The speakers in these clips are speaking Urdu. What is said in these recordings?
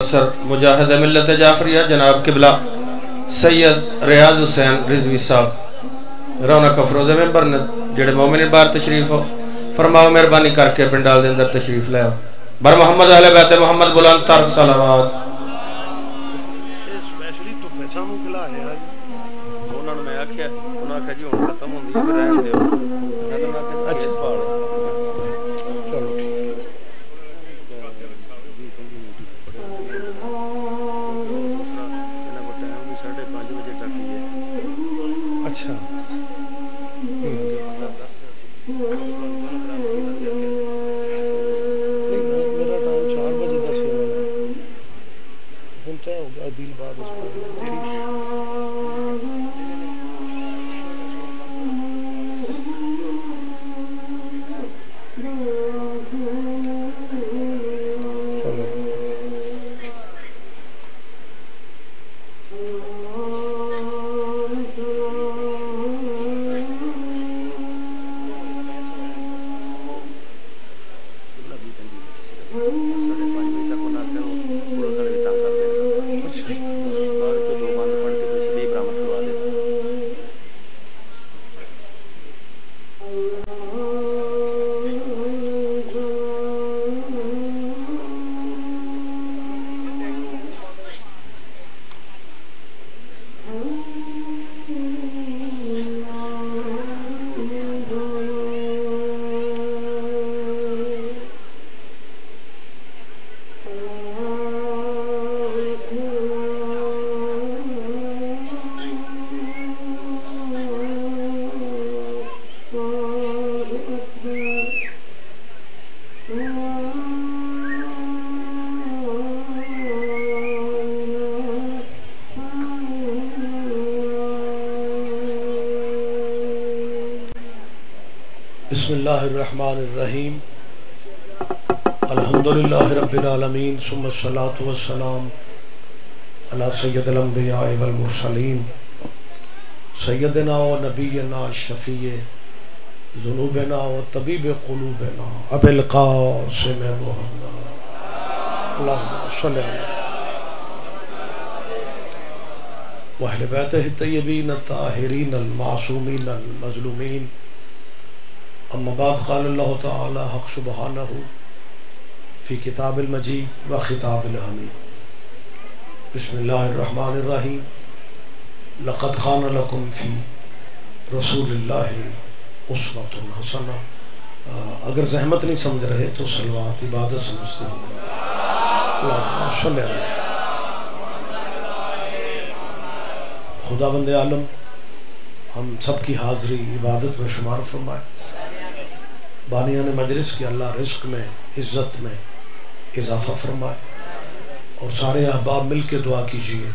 سر مجاہد ملت جعفریہ جناب قبلہ سید ریاض حسین رضوی صاحب رونق افروز ممبر نے جڑے مومنین بار تشریف ہو فرماؤ مہربانی کر کے پنڈال دے اندر تشریف لے آؤ بر محمد اہل بیت محمد بلند تر صلوات اسپیشلی تو پیسہ نو کلا ہے انہوں نے میں آکھیا انہاں کہ جی ہن ختم ہوندی ہے رہن دیو میں تو نہ کہ اس پاڑ چلو ٹھیک اچھا میرا ٹائم 4 بجے دا سی ہن تے ہو گیا دل بعد اس بسم اللہ الرحمن الرحیم الحمدللہ رب العالمین ثم الصلاة والسلام علی سید الانبیاء والمرسلین سیدنا و نبینا شفیع ذنوبنا و طبیب قلوبنا ابی القاسم محمد اللہم صلی اللہ وأہل بیتہ الطیبین الطاہرین المعصومین المظلومین اما بعد قال اللہ تعالی حق سبحانہ فی کتاب المجید و خطاب الحمید بسم اللہ الرحمن الرحیم لقد کان لکم فی رسول اللہ اسوۃ حسنہ اگر زحمت نہیں سمجھ رہے تو صلوات عبادت سمجھتے ہوئے اللہم صلی اللہ خدا بند عالم ہم سب کی حاضری عبادت میں شمار فرمائے بانیان مجلس کی اللہ رزق میں عزت میں اضافہ فرمائے اور سارے احباب مل کے دعا کیجئے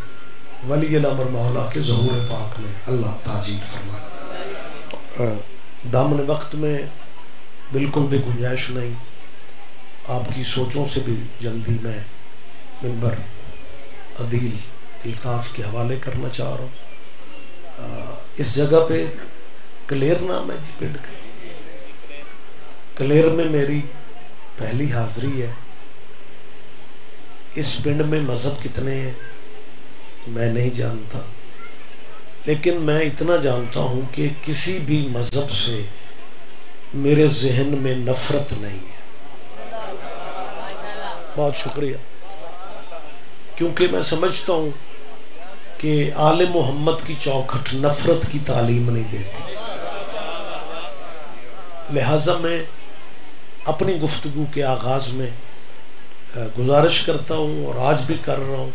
ولی الامر مولا کے ظہور پاک میں اللہ تاجیل فرمائے دامن وقت میں بالکل بھی گنجائش نہیں آپ کی سوچوں سے بھی جلدی میں منبر عدیل الطاف کے حوالے کرنا چاہ رہا ہوں اس جگہ پہ کلیر نام ہے جی پنڈ کا کلیر میں میری پہلی حاضری ہے اس پنڈ میں مذہب کتنے ہیں میں نہیں جانتا لیکن میں اتنا جانتا ہوں کہ کسی بھی مذہب سے میرے ذہن میں نفرت نہیں ہے بہت شکریہ کیونکہ میں سمجھتا ہوں کہ آل محمد کی چوکھٹ نفرت کی تعلیم نہیں دیتی لہٰذا میں اپنی گفتگو کے آغاز میں گزارش کرتا ہوں اور آج بھی کر رہا ہوں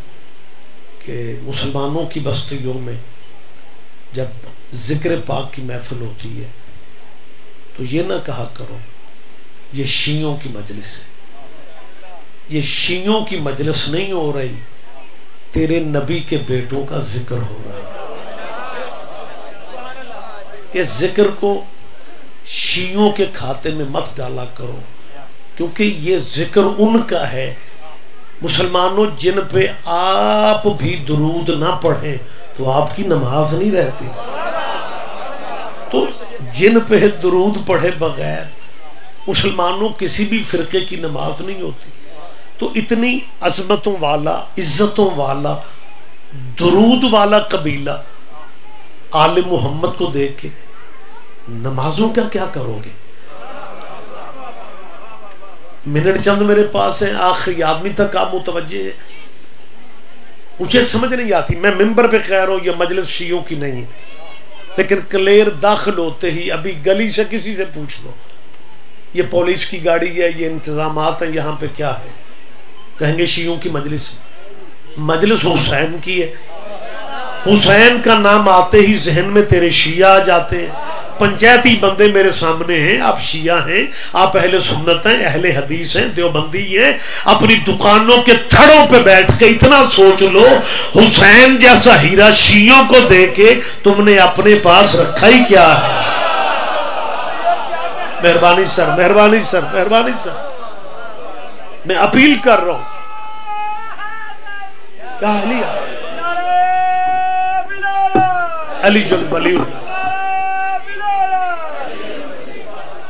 کہ مسلمانوں کی بستیوں میں جب ذکر پاک کی محفل ہوتی ہے تو یہ نہ کہا کرو یہ شیعوں کی مجلس ہے یہ شیعوں کی مجلس نہیں ہو رہی تیرے نبی کے بیٹوں کا ذکر ہو رہا ہے اس ذکر کو شیعوں کے کھاتے میں مت ڈالا کرو کیونکہ یہ ذکر ان کا ہے مسلمانوں جن پہ آپ بھی درود نہ پڑھیں تو آپ کی نماز نہیں رہتی تو جن پہ درود پڑھے بغیر مسلمانوں کسی بھی فرقے کی نماز نہیں ہوتی تو اتنی عظمتوں والا، عزتوں والا، درود والا قبیلہ آل محمد کو دیکھ کے نمازوں کا کیا کرو گے؟ منٹ چند میرے پاس ہیں، آخری آدمی تک آپ متوجہ ہیں. مجھے سمجھ نہیں آتی، میں ممبر پہ کہہ رہا ہوں یہ مجلس شیعوں کی نہیں ہے، لیکن کلیر داخل ہوتے ہی ابھی گلی سے کسی سے پوچھ لو یہ پولیس کی گاڑی ہے، یہ انتظامات ہیں، یہاں پہ کیا ہے؟ کہیں گے شیعوں کی مجلس ہے. مجلس حسین کی ہے. حسین کا نام آتے ہی ذہن میں تیرے شیعہ آ جاتے ہیں. پنچایتی بندے میرے سامنے ہیں، آپ شیعہ ہیں، آپ اہل سنت ہیں، اہل حدیث ہیں، دیوبندی ہیں. اپنی دکانوں کے تھڑوں پہ بیٹھ کے اتنا سوچ لو حسین جیسا ہیرا شیعوں کو دے کے تم نے اپنے پاس رکھا ہی کیا ہے؟ مہربانی سر، مہربانی سر، مہربانی سر، میں اپیل کر رہا ہوں. یا اہلیہ علی جل ولی اللہ،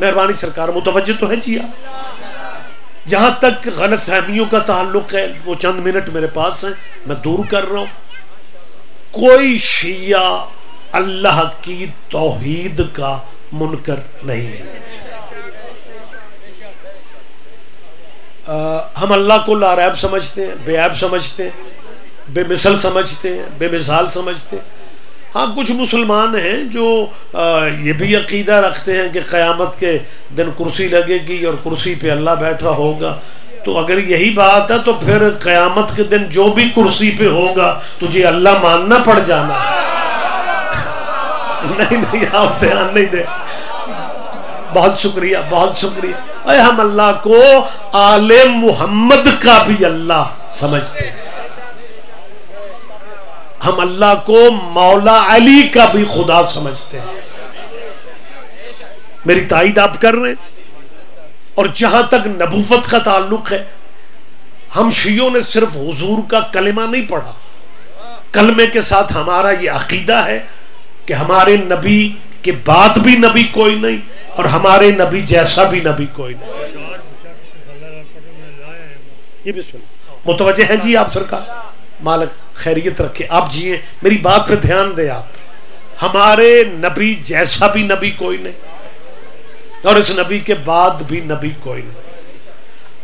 مہربانی سرکار متوجہ تو ہے جی. آپ جہاں تک غلط فہمیوں کا تعلق ہے وہ چند منٹ میرے پاس ہیں، میں دور کر رہا ہوں. کوئی شیعہ اللہ کی توحید کا منکر نہیں ہے. ہم اللہ کو لا ریب سمجھتے ہیں، بے عیب سمجھتے ہیں، بے مثل سمجھتے ہیں، بے مثال سمجھتے ہیں. ہاں کچھ مسلمان ہیں جو یہ بھی عقیدہ رکھتے ہیں کہ قیامت کے دن کرسی لگے گی اور کرسی پہ اللہ بیٹھا ہوگا. تو اگر یہی بات ہے تو پھر قیامت کے دن جو بھی کرسی پہ ہوگا تجھے اللہ ماننا پڑ جانا. نہیں آپ دھیان نہیں دے. بہت شکریہ، بہت شکریہ. ہم اللہ کو آل محمد کا بھی اللہ سمجھتے ہیں. ہم اللہ کو مولا علی کا بھی خدا سمجھتے ہیں. میری تائید آپ کر رہے ہیں. اور جہاں تک نبوت کا تعلق ہے، ہم شیعوں نے صرف حضور کا کلمہ نہیں پڑھا، کلمے کے ساتھ ہمارا یہ عقیدہ ہے کہ ہمارے نبی کے بعد بھی نبی کوئی نہیں اور ہمارے نبی جیسا بھی نبی کوئی نہیں. یہ بھی سن متوجہ ہیں جی آپ سرکار؟ مالک خیریت رکھے، آپ جیئے، میری بات پہ دھیان دے. آپ ہمارے نبی جیسا بھی نبی کوئی نہیں اور اس نبی کے بعد بھی نبی کوئی نہیں.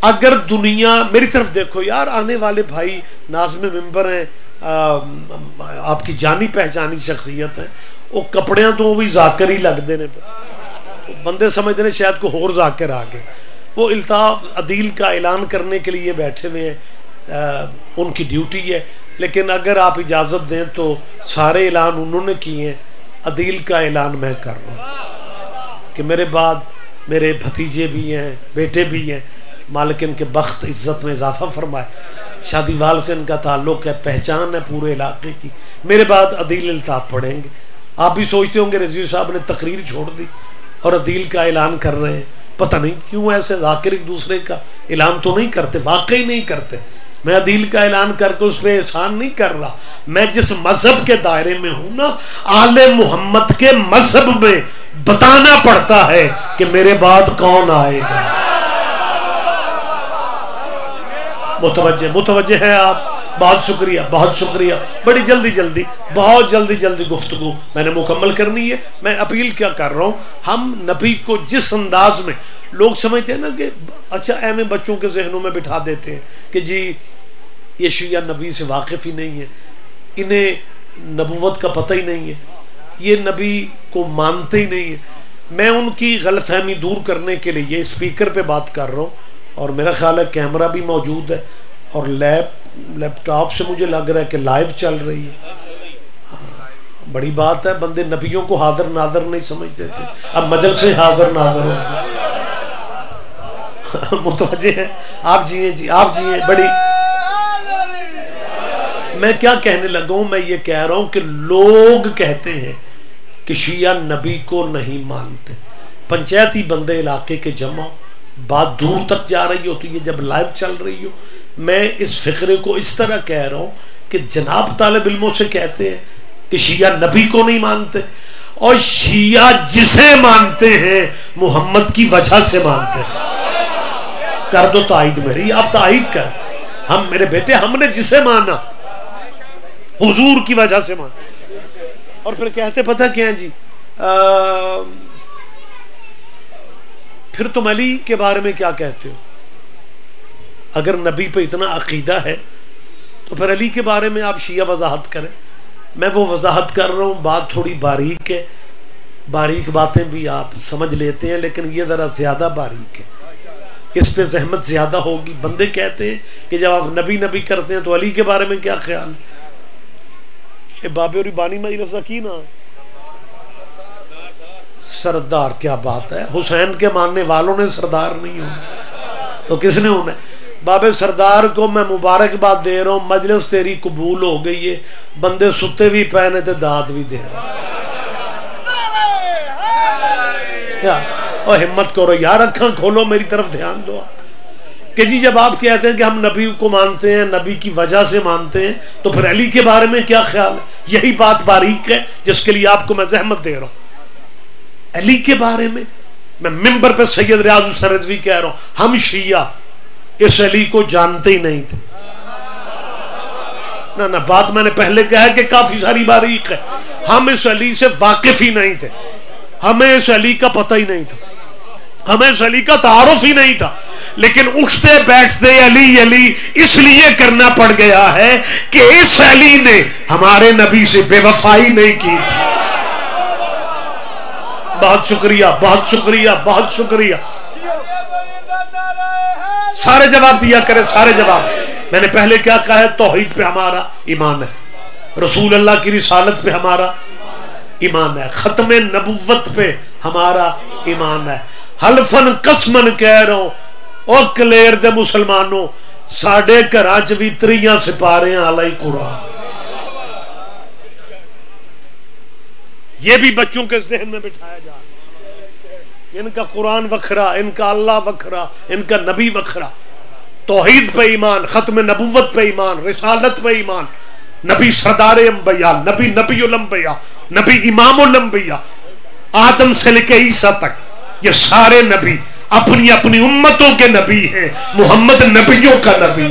اگر دنیا میری طرف دیکھو یار، آنے والے بھائی ناظم ممبر ہیں، آپ کی جانی پہچانی شخصیت ہے، وہ کپڑیاں تو وہ بھی ذاکر ہی لگ دینے پہ بندے سمجھتے ہیں شاید کو اور ذاکر آگے. وہ الطاف عدیل کا اعلان کرنے کے لیے بیٹھے ہوئے ہیں، ان کی ڈیوٹی ہے. لیکن اگر آپ اجازت دیں تو سارے اعلان انہوں نے کیے ہیں، عدیل کا اعلان میں کر رہا ہوں کہ میرے بعد میرے بھتیجے بھی ہیں، بیٹے بھی ہیں. مالک ان کے بخت عزت میں اضافہ فرمائے. شادی وال سے ان کا تعلق ہے، پہچان ہے پورے علاقے کی. میرے بعد عدیل الطاف پڑھیں گے. آپ بھی سوچتے ہوں گے رضوی صاحب نے تقریر چھوڑ دی اور عدیل کا اعلان کر رہے ہیں. پتہ نہیں کیوں ایسے ذاکر ایک دوسرے کا اعلان تو نہیں کرتے، واقعی نہیں کرتے. میں عدیل کا اعلان کر کے اس پہ احسان نہیں کر رہا. میں جس مذہب کے دائرے میں ہوں نا، آل محمد کے مذہب میں بتانا پڑتا ہے کہ میرے بعد کون آئے گا. متوجہ ہیں آپ؟ بہت شکریہ، بہت شکریہ. بڑی جلدی بہت جلدی گفتگو میں نے مکمل کرنی ہے. میں اپیل کیا کر رہا ہوں، ہم نبی کو جس انداز میں لوگ سمجھتے ہیں نا کہ اچھا اہم بچوں کے ذہنوں میں بٹھا دیتے ہیں کہ جی یہ شیعہ نبی سے واقف ہی نہیں ہے، انہیں نبوت کا پتہ ہی نہیں ہے، یہ نبی کو مانتے ہی نہیں ہے. میں ان کی غلط فہمی دور کرنے کے لیے یہ اسپیکر پہ بات کر رہا ہوں. اور میرا خیال ہے کیمرہ بھی موجود ہے اور لیپ ٹاپ سے مجھے لگ رہا ہے کہ لائیو چل رہی ہے. بڑی بات ہے، بندے نبیوں کو حاضر ناظر نہیں سمجھتے تھے، اب مجلس سے حاضر ناظر ہو. متوجہ ہیں آپ؟ جی آپ جیئے. بڑی میں کیا کہنے لگا ہوں، میں یہ کہہ رہا ہوں کہ لوگ کہتے ہیں کہ شیعہ نبی کو نہیں مانتے. پنچایتی بندے علاقے کے جمع، بات دور تک جا رہی ہو تو یہ جب لائیو چل رہی ہو، میں اس فقرے کو اس طرح کہہ رہا ہوں کہ جناب طالب علموں سے کہتے ہیں کہ شیعہ نبی کو نہیں مانتے، اور شیعہ جسے مانتے ہیں محمد کی وجہ سے مانتے ہیں. کر دو تائید میری، آپ تائید کر. ہم میرے بیٹے ہم نے جسے مانا حضور کی وجہ سے مانا. اور پھر کہتے پتہ کیا جی پھر تم علی کے بارے میں کیا کہتے ہو؟ اگر نبی پہ اتنا عقیدہ ہے تو پھر علی کے بارے میں آپ شیعہ وضاحت کریں. میں وہ وضاحت کر رہا ہوں، بات تھوڑی باریک ہے، باریک باتیں بھی آپ سمجھ لیتے ہیں، لیکن یہ ذرا زیادہ باریک ہے، اس پہ زحمت زیادہ ہوگی. بندے کہتے ہیں کہ جب آپ نبی نبی کرتے ہیں تو علی کے بارے میں کیا خیال ہے؟ یہ بابے اور بانی مجلس کی نا سردار، کیا بات ہے. حسین کے ماننے والوں نے سردار نہیں ہونا تو کس نے ہونا ہے؟ بابے سردار کو میں مبارکباد دے رہا ہوں، مجلس تیری قبول ہو گئی ہے. بندے ستے بھی پہنے تے داد بھی دے رہے. اور ہمت کرو یار، اکھاں کھولو، میری طرف دھیان دو کہ جی جب آپ کہتے ہیں کہ ہم نبی کو مانتے ہیں، نبی کی وجہ سے مانتے ہیں، تو پھر علی کے بارے میں کیا خیال ہے؟ یہی بات باریک ہے جس کے لیے آپ کو میں زحمت دے رہا ہوں. علی کے بارے میں میں ممبر پہ سید ریاض حسین رضوی کہہ رہا ہوں، ہم شیعہ اس علی کو جانتے ہی نہیں تھے. نہ بات میں نے پہلے کہا کہ کافی ساری باریک ہے. ہم اس علی سے واقف ہی نہیں تھے، ہمیں اس علی کا پتہ ہی نہیں تھا، ہمیں اس علی کا تعارف ہی نہیں تھا. لیکن اٹھتے بیٹھتے علی علی اس لیے کرنا پڑ گیا ہے کہ اس علی نے ہمارے نبی سے بے وفائی نہیں کی تھی. بہت شکریہ، بہت شکریہ، بہت شکریہ. سارے جواب دیا کرے، سارے جواب. میں نے پہلے کیا کہا ہے؟ توحید پہ ہمارا ایمان ہے، رسول اللہ کی رسالت پہ ہمارا ایمان ہے، ختم نبوت پہ ہمارا ایمان ہے. حلفن قسمن کہہ رہا ہوں او کلیر دے مسلمانوں، ساڑھے کراچ بھی 3 سپارے ہیں علیہ قرآن. یہ بھی بچوں کے ذہن میں بٹھایا جا رہا، ان کا قرآن وکھرا، ان کا اللہ وکھرا، ان کا نبی وکھرا. توحید پہ ایمان، ختم نبوت پہ ایمان، رسالت پہ ایمان، نبی سردار انبیاء، نبی نبی الانبیاء، نبی امام الانبیاء، آدم سے لے کے عیسیٰ تک یہ سارے نبی اپنی اپنی امتوں کے نبی ہیں. محمد نبیوں کا نبی.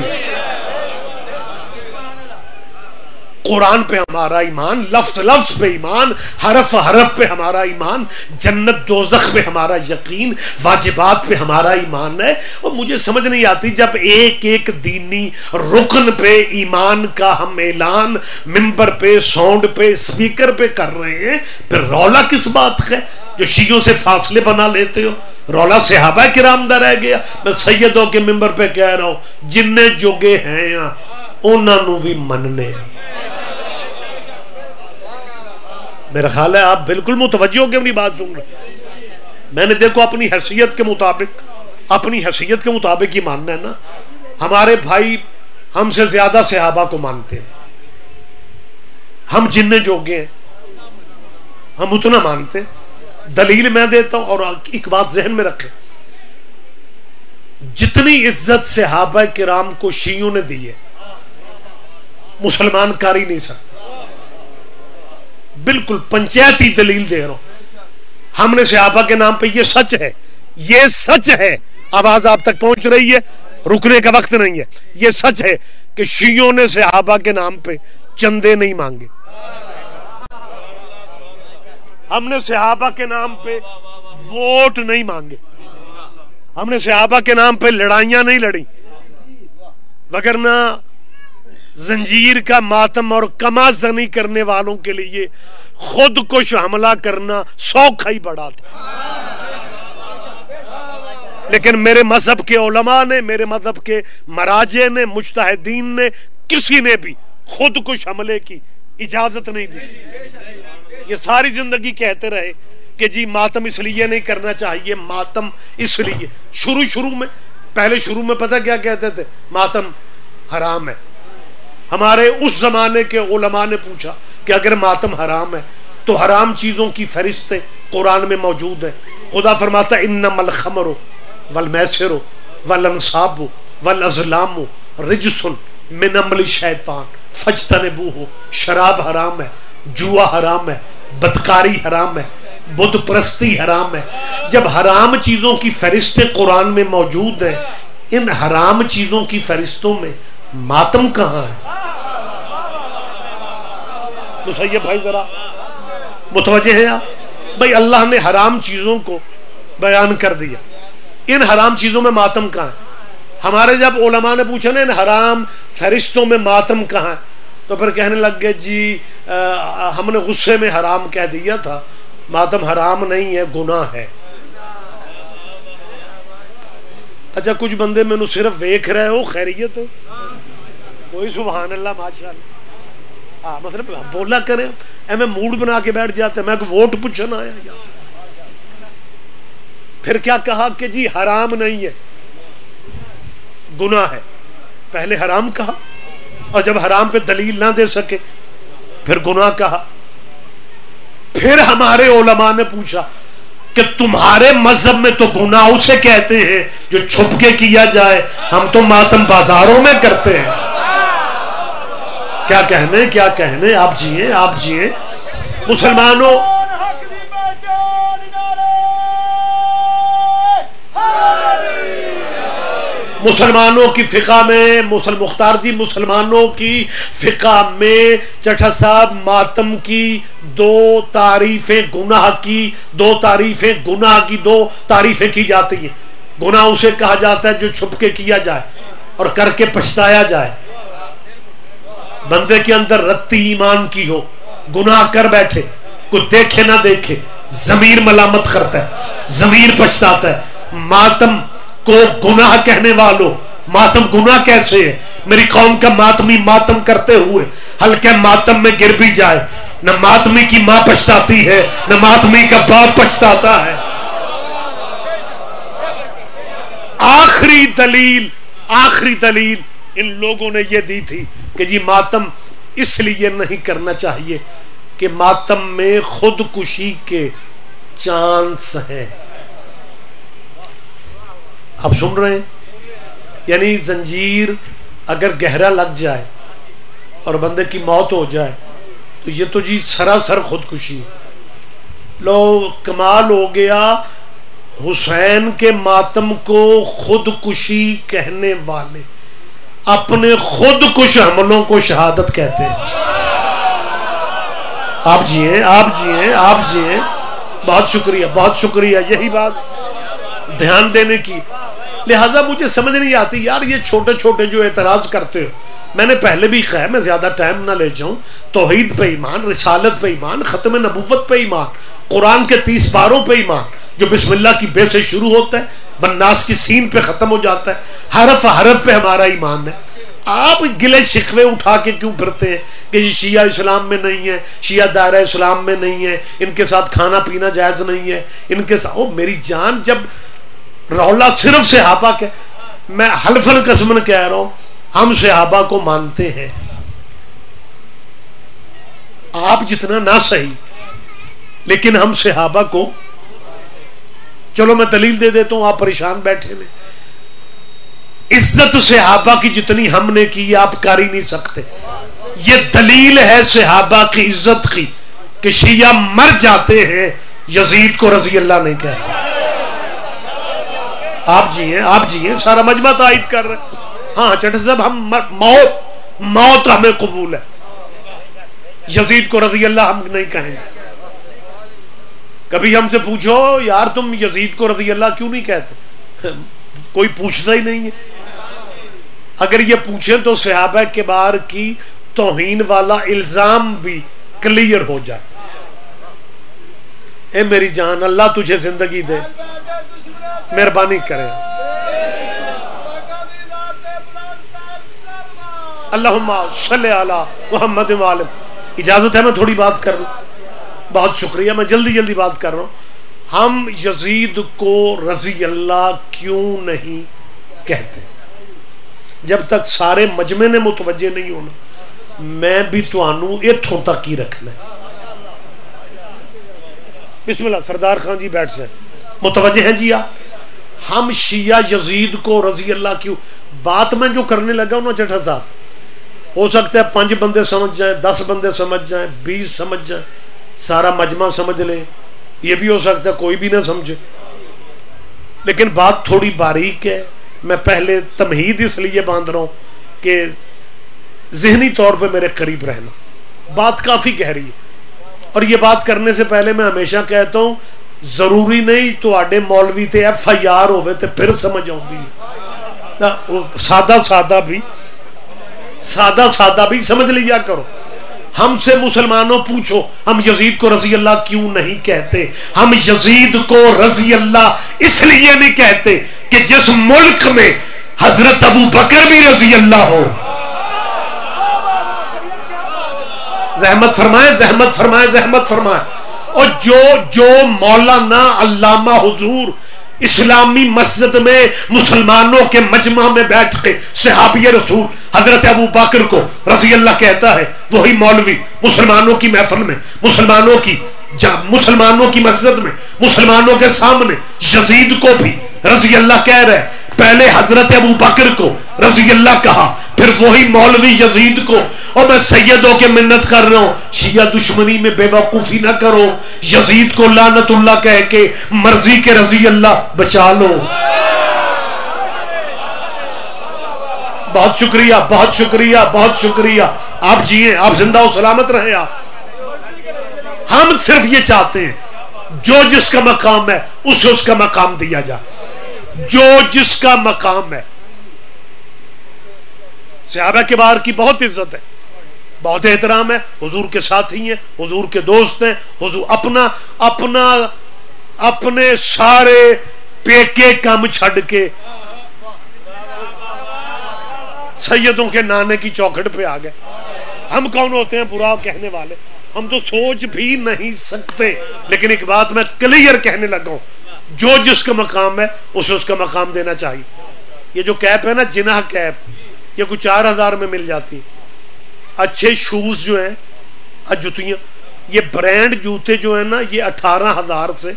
قرآن پہ ہمارا ایمان، لفظ لفظ پہ ایمان، حرف حرف پہ ہمارا ایمان، جنت دوزخ پہ ہمارا یقین، واجبات پہ ہمارا ایمان ہے. اور مجھے سمجھ نہیں آتی جب ایک ایک دینی رکن پہ ایمان کا ہم اعلان ممبر پہ، ساؤنڈ پہ، اسپیکر پہ کر رہے ہیں، پھر رولا کس بات کا ہے جو شیعوں سے فاصلے بنا لیتے ہو؟ رولا صحابہ کرام دا رہ گیا. میں سیدوں کے ممبر پہ کہہ رہا ہوں، جننے جوگے ہیں انہاں نو بھی مننے. میرا خیال ہے آپ بالکل متوجہ ہو کے اپنی بات سن رہے. میں نے دیکھو اپنی حیثیت کے مطابق ہی ماننا ہے نا. ہمارے بھائی ہم سے زیادہ صحابہ کو مانتے ہیں، ہم جننے جوگے ہیں ہم اتنا مانتے ہیں. دلیل میں دیتا ہوں، اور ایک بات ذہن میں رکھیں، جتنی عزت صحابہ کرام کو شیعوں نے دی ہے مسلمان کر ہی نہیں سکتے. بالکل پنچایتی دلیل دے رہا ہوں. ہم نے صحابہ کے نام پہ، یہ سچ ہے، یہ سچ ہے، آواز آپ تک پہنچ رہی ہے، رکنے کا وقت نہیں ہے. یہ سچ ہے کہ شیعوں نے صحابہ کے نام پہ چندے نہیں مانگے، ہم نے صحابہ کے نام پہ ووٹ نہیں مانگے، ہم نے صحابہ کے نام پہ لڑائیاں نہیں لڑی، وگرنہ زنجیر کا ماتم اور کما زنی کرنے والوں کے لیے خود کش حملہ کرنا 100 ہی بڑا تھا. لیکن میرے مذہب کے علماء نے، میرے مذہب کے مراجع نے، مجتہدین نے، کسی نے بھی خود کش حملے کی اجازت نہیں دی. یہ ساری زندگی کہتے رہے کہ جی ماتم اس لیے نہیں کرنا چاہیے، ماتم اس لیے. شروع میں پتہ کیا کہتے تھے؟ ماتم حرام ہے. ہمارے اس زمانے کے علماء نے پوچھا کہ اگر ماتم حرام ہے تو حرام چیزوں کی فہرست قرآن میں موجود ہے. خدا فرماتا ہے انما الخمر والمیسر والانصاب والازلام رجس من عمل الشیطان فاجتنبوہ. شراب حرام ہے، جوا حرام ہے، بدکاری حرام ہے، بت پرستی حرام ہے. جب حرام چیزوں کی فہرست قرآن میں موجود ہے، ان حرام چیزوں کی فہرستوں میں ماتم کہاں ہے؟ مسیب بھائی ذرا متوجہ ہیں آپ؟ بھائی اللہ نے حرام چیزوں کو بیان کر دیا، ان حرام چیزوں میں ماتم کہاں ہے؟ ہمارے جب علماء نے پوچھا نا ان حرام فہرستوں میں ماتم کہاں ہے، تو پھر کہنے لگ گئے جی ہم نے غصے میں حرام کہہ دیا تھا، ماتم حرام نہیں ہے، گناہ ہے۔ اچھا کچھ بندے میں نو صرف ویکھ رہے ہو خیریت ہے کوئی سبحان اللہ ماشاءاللہ مطلب بولا کریں میں موڈ بنا کے بیٹھ جاتے میں کہ ووٹ پوچھنا آیا یا پھر کیا کہا کہ جی حرام نہیں ہے گناہ ہے، پہلے حرام کہا اور جب حرام پہ دلیل نہ دے سکے پھر گناہ کہا۔ پھر ہمارے علماء نے پوچھا کہ تمہارے مذہب میں تو گناہ اسے کہتے ہیں جو چھپ کے کیا جائے، ہم تو ماتم بازاروں میں کرتے ہیں۔ کیا کہنے کیا کہنے، آپ جیئے آپ جیئے۔ مسلمانوں مسلمانوں کی فقہ میں مختار جی مسلمانوں کی فقہ میں چٹھا صاحب ماتم کی دو تعریفیں گناہ کی دو تعریفیں کی جاتی ہیں۔ گناہ اسے کہا جاتا ہے جو چھپ کے کیا جائے اور کر کے پچھتایا جائے، بندے کے اندر رتی ایمان کی ہو، گناہ کر بیٹھے، کوئی دیکھے نہ دیکھے، ضمیر ملامت کرتا ہے، ضمیر پچھتاتا ہے۔ ماتم کو گناہ کہنے والوں، ماتم گناہ کیسے ہے؟ میری قوم کا ماتمی ماتم کرتے ہوئے ہلکے ماتم میں گر بھی جائے، نہ ماتمی کی ماں پچھتاتی ہے نہ ماتمی کا باپ پچھتاتا ہے۔ آخری دلیل ان لوگوں نے یہ دی تھی کہ جی ماتم اس لیے نہیں کرنا چاہیے کہ ماتم میں خودکشی کے چانس ہیں۔ آپ سن رہے ہیں؟ یعنی زنجیر اگر گہرا لگ جائے اور بندے کی موت ہو جائے تو یہ تو جی سراسر خودکشی ہے۔ لو کمال ہو گیا، حسین کے ماتم کو خودکشی کہنے والے اپنے خودکش حملوں کو شہادت کہتے ہیں۔ آپ جیئے آپ جیئے آپ جیئے، بہت شکریہ یہی بات دھیان دینے کی۔ لہٰذا مجھے سمجھ نہیں آتی یار یہ چھوٹے چھوٹے جو اعتراض کرتے ہو، میں نے پہلے بھی کہا، میں زیادہ ٹائم نہ لے جاؤں، توحید پہ ایمان، رسالت پہ ایمان، ختم نبوت پہ ایمان، قرآن کے 30 پاروں پہ ایمان جو بسم اللہ کی بے سے شروع ہوتا ہے والناس کی سین پہ ختم ہو جاتا ہے، حرف حرف پہ ہمارا ایمان ہے۔ آپ گلے شکوے اٹھا کے کیوں پھرتے ہیں کہ یہ شیعہ اسلام میں نہیں ہے، شیعہ دائرہ اسلام میں نہیں ہے، ان کے ساتھ کھانا پینا جائز نہیں ہے، ان کے ساتھ میری جان جب رولا صرف صحابہ کے، میں حلفاً قسماً کہہ رہا ہوں ہم صحابہ کو مانتے ہیں، آپ جتنا نہ صحیح لیکن ہم صحابہ کو، چلو میں دلیل دے دیتا ہوں، آپ پریشان بیٹھے میں، عزت صحابہ کی جتنی ہم نے کی آپ کر ہی نہیں سکتے۔ یہ دلیل ہے صحابہ کی عزت کی کہ شیعہ مر جاتے ہیں یزید کو رضی اللہ نہیں کہتے۔ آپ جی ہیں سارا مجمع تائید کر رہے۔ ہاں چٹھ صاحب ہم موت ہمیں قبول ہے، یزید کو رضی اللہ ہم نہیں کہیں گے۔ کبھی ہم سے پوچھو یار تم یزید کو رضی اللہ کیوں نہیں کہتے، کوئی پوچھتا ہی نہیں ہے۔ اگر یہ پوچھیں تو صحابہ کبار کی توہین والا الزام بھی کلیئر ہو جائے۔ اے میری جان اللہ تجھے زندگی دے، مہربانی کرے، اللہم صلی علی محمد وآلہ۔ اجازت ہے میں تھوڑی بات کر لوں؟ بہت شکریہ، میں جلدی بات کر رہا ہوں۔ ہم یزید کو رضی اللہ کیوں نہیں کہتے؟ جب تک سارے مجمع نے متوجہ نہیں ہونا، میں بھی توانوں اتھوں تک ہی رکھنا ہے۔ بسم اللہ سردار خان جی بیٹھ جائیں، متوجہ ہیں جی آپ؟ ہم شیعہ یزید کو رضی اللہ کیوں؟ بات میں جو کرنے لگا ہوں نا چٹھا صاحب، ہو سکتا ہے 5 بندے سمجھ جائیں، 10 بندے سمجھ جائیں، 20 سمجھ جائیں، سارا مجمع سمجھ لے، یہ بھی ہو سکتا ہے کوئی بھی نہ سمجھے، لیکن بات تھوڑی باریک ہے، میں پہلے تمہید اس لیے باندھ رہا ہوں کہ ذہنی طور پہ میرے قریب رہنا. بات کافی گہری ہے اور یہ بات کرنے سے پہلے میں ہمیشہ کہتا ہوں ضروری نہیں تو آڈے مولوی تے FIR ہوئے تے پھر سمجھ آؤں دی. سادہ بھی سمجھ لیا کرو. ہم سے مسلمانوں پوچھو ہم یزید کو رضی اللہ کیوں نہیں کہتے. ہم یزید کو رضی اللہ اس لیے نہیں کہتے کہ جس ملک میں حضرت ابو بکر بھی رضی اللہ ہو. زحمت فرمائے. اور جو مولانا علامہ حضور اسلامی مسجد میں مسلمانوں کے مجمع میں بیٹھ کے صحابی رسول حضرت ابو بکر کو رضی اللہ کہتا ہے وہی مولوی مسلمانوں کی محفل میں مسلمانوں کی مسجد میں مسلمانوں کے سامنے یزید کو بھی رضی اللہ کہہ رہے. پہلے حضرت ابو بکر کو رضی اللہ کہا پھر وہی مولوی یزید کو. اور میں سیدوں کے منت کر رہا ہوں شیعہ دشمنی میں بے وقوفی نہ کرو. یزید کو لعنت اللہ کہہ کے مرضی کے رضی اللہ بچا لو. بہت شکریہ. آپ جیئیں, آپ زندہ و سلامت رہیں. ہم صرف یہ چاہتے ہیں جو جس کا مقام ہے اسے اس کا مقام دیا جائے. جو جس کا مقام ہے. صحابہ کے بار کی بہت عزت ہے, بہت احترام ہے. حضور کے ساتھی ہیں, حضور کے دوست ہیں. حضور اپنے سارے پیکے کام چھڑ کے سیدوں کے نانے کی چوکھٹ پہ آ گئے. ہم کون ہوتے ہیں برا کہنے والے؟ ہم تو سوچ بھی نہیں سکتے. لیکن ایک بات میں کلیئر کہنے لگا ہوں, جو جس کا مقام ہے اسے اس کا مقام دینا چاہیے. یہ جو کیپ ہے نا, جناح کیپ, یہ کچھ 4000 میں مل جاتی. اچھے شوز جو ہیں, جوتیاں, یہ برینڈ جوتے جو ہیں نا یہ 18,000 سے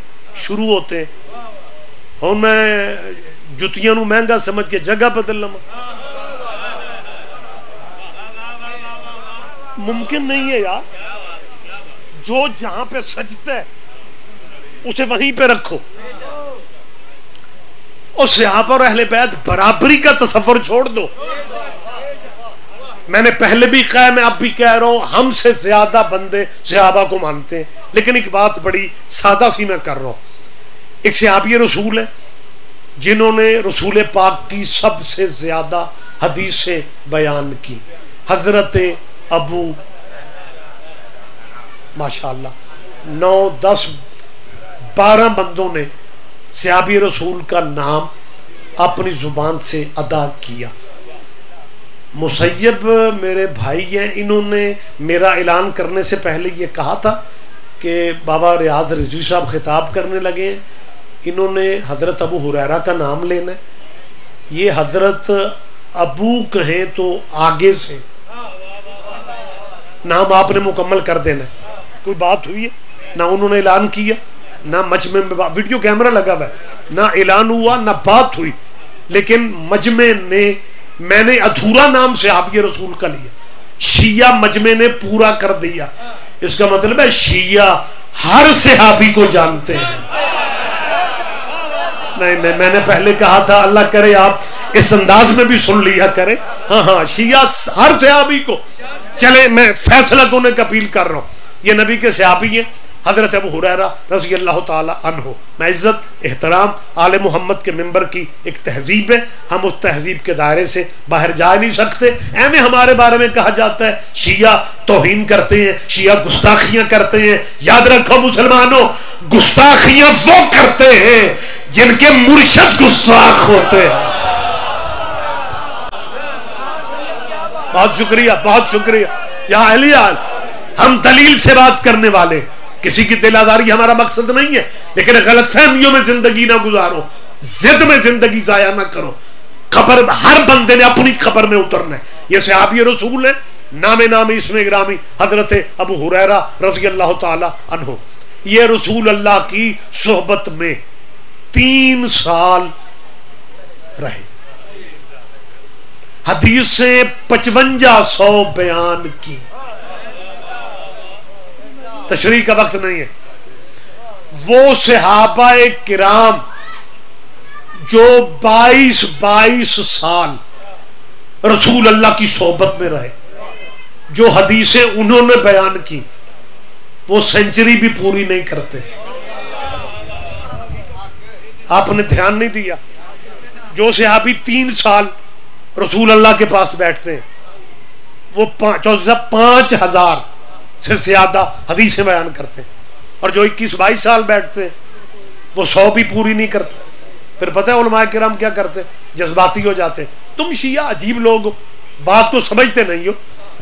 شروع ہوتے ہیں. ہوں میں جوتیاں نو مہنگا سمجھ کے جگہ بدل لما. ممکن نہیں ہے یار. جو جہاں پہ سجتا ہے اسے وہیں پہ رکھو. اور صحابہ اور اہل بیت برابری کا تصور چھوڑ دو. میں نے پہلے بھی کہا, میں اب بھی کہہ رہا ہوں, ہم سے زیادہ بندے صحابہ کو مانتے ہیں. لیکن ایک بات بڑی سادہ سی میں کر رہا ہوں. ایک صحابی رسول ہے جنہوں نے رسول پاک کی سب سے زیادہ حدیثیں بیان کی, حضرت ابو, ماشاءاللہ 9 10 12 بندوں نے صحابی رسول کا نام اپنی زبان سے ادا کیا. مسیب میرے بھائی ہیں, انہوں نے میرا اعلان کرنے سے پہلے یہ کہا تھا کہ بابا ریاض رضوی صاحب خطاب کرنے لگے ہیں, انہوں نے حضرت ابو ہریرہ کا نام لینا ہے. یہ حضرت ابو کہیں تو آگے سے نام آپ نے مکمل کر دینا ہے. کوئی بات ہوئی ہے نہ انہوں نے اعلان کیا, نہ مجمع میں ویڈیو کیمرہ لگا ہوا ہے, نہ اعلان ہوا نہ بات ہوئی. لیکن مجمع نے, میں نے ادھورا نام صحابی رسول کا لیا, شیعہ مجمع نے پورا کر دیا. اس کا مطلب ہے شیعہ ہر صحابی کو جانتے ہیں. نہیں, میں نے پہلے کہا تھا اللہ کرے آپ اس انداز میں بھی سن لیا کرے. ہاں, شیعہ ہر صحابی کو. چلے میں فیصلہ دونے کا اپیل کر رہا ہوں. یہ نبی کے صحابی ہیں حضرت ابو ہریرہ رضی اللہ تعالی عنہ. میں عزت احترام آل محمد کے ممبر کی ایک تہذیب ہے, ہم اس تہذیب کے دائرے سے باہر جا نہیں سکتے. ایویں ہمارے بارے میں کہا جاتا ہے شیعہ توہین کرتے ہیں, شیعہ گستاخیاں کرتے ہیں. یاد رکھو مسلمانوں, گستاخیاں وہ کرتے ہیں جن کے مرشد گستاخ ہوتے ہیں. بہت شکریہ یا اہلیہ. ہم دلیل سے بات کرنے والے, کسی کی دل آزاری ہمارا مقصد نہیں ہے. لیکن غلط فہمیوں میں زندگی نہ گزارو, ضد میں زندگی ضائع نہ کرو. قبر, ہر بندے نے اپنی قبر میں اترنا ہے. یہ صحابی رسول ہے, نام اسم گرامی حضرت ابو ہریرہ رضی اللہ تعالی عنہ. یہ رسول اللہ کی صحبت میں 3 سال رہے, حدیثیں 5500 بیان کی. تشریح کا وقت نہیں ہے. وہ صحابہ کرام جو 22 سال رسول اللہ کی صحبت میں رہے، جو حدیثیں انہوں نے بیان کی وہ سینچری بھی پوری نہیں کرتے. آپ نے دھیان نہیں دیا. جو صحابی 3 سال رسول اللہ کے پاس بیٹھتے ہیں وہ 5000 سے زیادہ حدیثیں بیان کرتے ہیں، اور جو 21-22 سال بیٹھتے ہیں وہ 100 بھی پوری نہیں کرتے. پھر پتہ ہے علماء کرام کیا کرتے؟ جذباتی ہو جاتے. تم شیعہ عجیب لوگ ہو، بات کو سمجھتے نہیں ہو،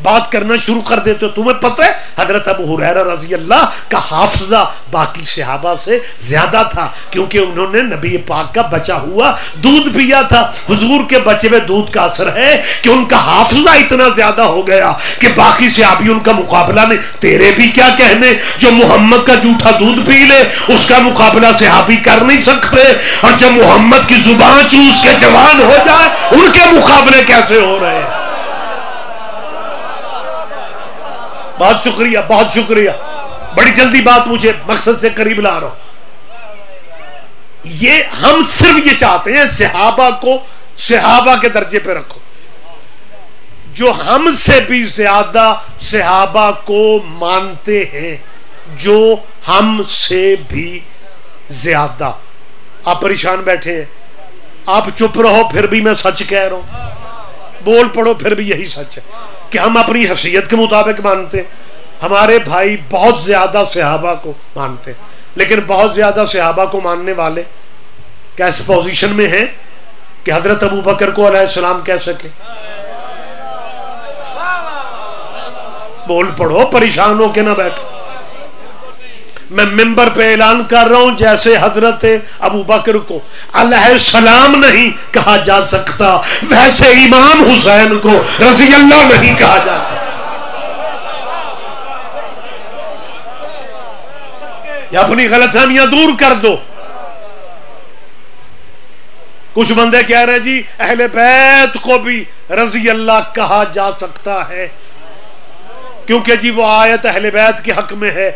بات کرنا شروع کر دیتے ہو. تمہیں پتہ ہے حضرت ابو ہریرہ رضی اللہ کا حافظہ باقی صحابہ سے زیادہ تھا، کیونکہ انہوں نے نبی پاک کا بچا ہوا دودھ پیا تھا. حضور کے بچے ہوئے دودھ کا اثر ہے کہ ان کا حافظہ اتنا زیادہ ہو گیا کہ باقی صحابی ان کا مقابلہ نہیں. تیرے بھی کیا کہنے، جو محمد کا جھوٹا دودھ پی لے اس کا مقابلہ صحابی کر نہیں سکتے، اور جب محمد کی زبان چوس کے جوان ہو جائے ان کے مقابلے کیسے ہو رہے ہیں. بہت شکریہ، بہت شکریہ. بڑی جلدی بات مجھے مقصد سے قریب لا رہا ہوں. یہ ہم صرف یہ چاہتے ہیں صحابہ کو صحابہ کے درجے پہ رکھو. جو ہم سے بھی زیادہ صحابہ کو مانتے ہیں، جو ہم سے بھی زیادہ. آپ پریشان بیٹھے ہیں، آپ چپ رہو پھر بھی میں سچ کہہ رہا ہوں، بول پڑو پھر بھی یہی سچ ہے کہ ہم اپنی حیثیت کے مطابق مانتے ہیں. ہمارے بھائی بہت زیادہ صحابہ کو مانتے ہیں، لیکن بہت زیادہ صحابہ کو ماننے والے کیس پوزیشن میں ہیں کہ حضرت ابو بکر کو علیہ السلام کہہ سکے. بول پڑو، پریشان ہو کے نہ بیٹھو. میں ممبر پہ اعلان کر رہا ہوں جیسے حضرت ابو بکر کو علیہ السلام نہیں کہا جا سکتا ویسے امام حسین کو رضی اللہ نہیں کہا جا سکتا. یہ اپنی غلط فہمیاں دور کر دو. کچھ بندے کہہ رہے جی اہل بیت کو بھی رضی اللہ کہا جا سکتا ہے کیونکہ جی وہ آیت اہل بیت کے حق میں ہے،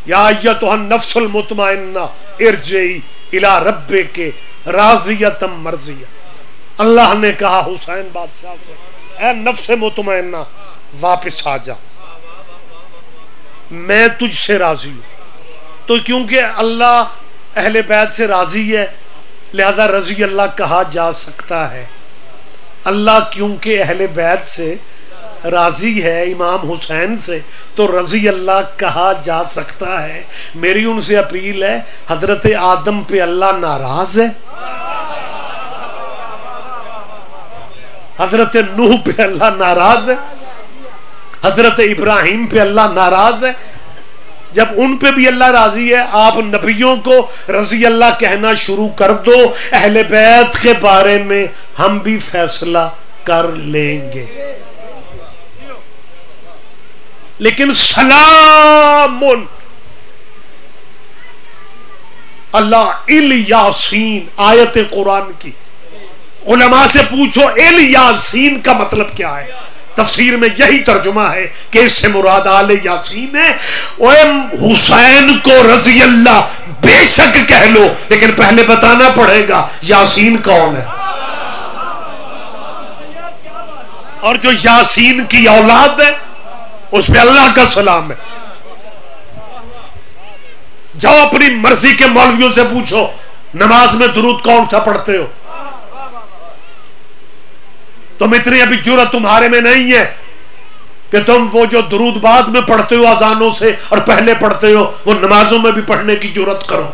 یا ایتھا النفس المطمئنہ ارجعی الی ربک راضیۃ مرضیہ. اللہ نے کہا حسین بادشاہ سے، اے نفس مطمئنہ واپس آ جا، میں تجھ سے راضی ہوں. تو کیونکہ اللہ اہل بیت سے راضی ہے لہذا رضی اللہ کہا جا سکتا ہے. اللہ کیونکہ اہل بیت سے راضی ہے، امام حسین سے، تو رضی اللہ کہا جا سکتا ہے. میری ان سے اپیل ہے، حضرت آدم پہ اللہ ناراض ہے؟ حضرت نوح پہ اللہ ناراض ہے؟ حضرت ابراہیم پہ اللہ ناراض ہے؟ جب ان پہ بھی اللہ راضی ہے، آپ نبیوں کو رضی اللہ کہنا شروع کر دو. اہل بیت کے بارے میں ہم بھی فیصلہ کر لیں گے. لیکن سلام اللہ الیاسین آیت قرآن کی، علماء سے پوچھو الیاسین کا مطلب کیا ہے. تفسیر میں یہی ترجمہ ہے کہ اس سے مراد آل یاسین ہے. حسین کو رضی اللہ بے شک کہہ لو، لیکن پہلے بتانا پڑے گا یاسین کون ہے. اور جو یاسین کی اولاد ہے اس پہ اللہ کا سلام ہے. جاؤ اپنی مرضی کے مولویوں سے پوچھو نماز میں درود کون سا پڑھتے ہو. تم اتنی ابھی جرأت تمہارے میں نہیں ہے کہ تم وہ جو درود بعد میں پڑھتے ہو اذانوں سے اور پہلے پڑھتے ہو وہ نمازوں میں بھی پڑھنے کی جرأت کرو.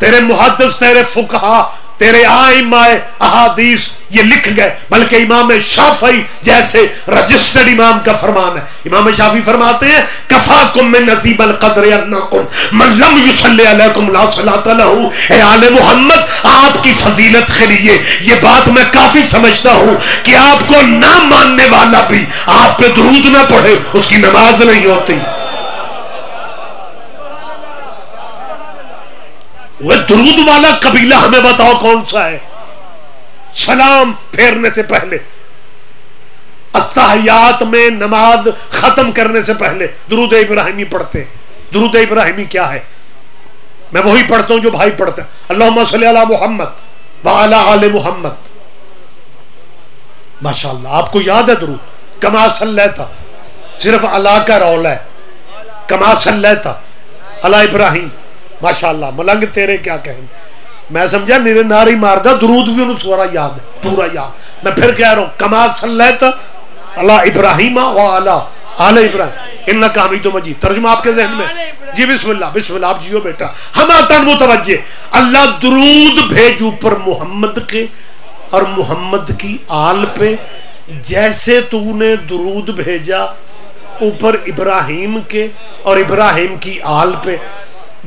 تیرے محدث، تیرے فقہا، تیرے ائمہ احادیث یہ لکھ گئے، بلکہ امام شافعی جیسے رجسٹرڈ امام کا فرمان ہے. امام شافعی فرماتے ہیں کفاکم من عظیم القدر انکم من لم یصلی علیکم لا صلاۃ لہ. اے آل محمد، آپ کی فضیلت کے لیے یہ بات میں کافی سمجھتا ہوں کہ آپ کو نہ ماننے والا بھی آپ پہ درود نہ پڑھے اس کی نماز نہیں ہوتی. وہ درود والا قبیلہ ہمیں بتاؤ کون سا ہے. سلام پھیرنے سے پہلے، التحیات میں نماز ختم کرنے سے پہلے درود ابراہیمی پڑھتے ہیں. درود ابراہیمی کیا ہے؟ میں وہی پڑھتا ہوں جو بھائی پڑھتا ہے. اللہم صلی علی محمد وعلی آل محمد. ماشاءاللہ آپ کو یاد ہے درود کما صلیت, صرف اللہ کا رولا ہے. کما صلیت علی ابراہیم. ماشاءاللہ ملنگ تیرے کیا کہیں. میں سمجھا نیرے ناری ماردہ درود بھی انہوں سورا یاد ہے, پورا یاد. میں پھر کہہ رہا ہوں کما صلیت علی ابراہیم وعلی آل ابراہیم انکا حمید مجید. ترجمہ آپ کے ذہن میں؟ جی بسم اللہ, بسم اللہ, آپ جیو بیٹا. ہم آتاً متوجہ. اللہ درود بھیج اوپر محمد کے اور محمد کی آل پہ, جیسے تو نے درود بھیجا اوپر ابراہیم کے اور ابراہیم کی آل پہ.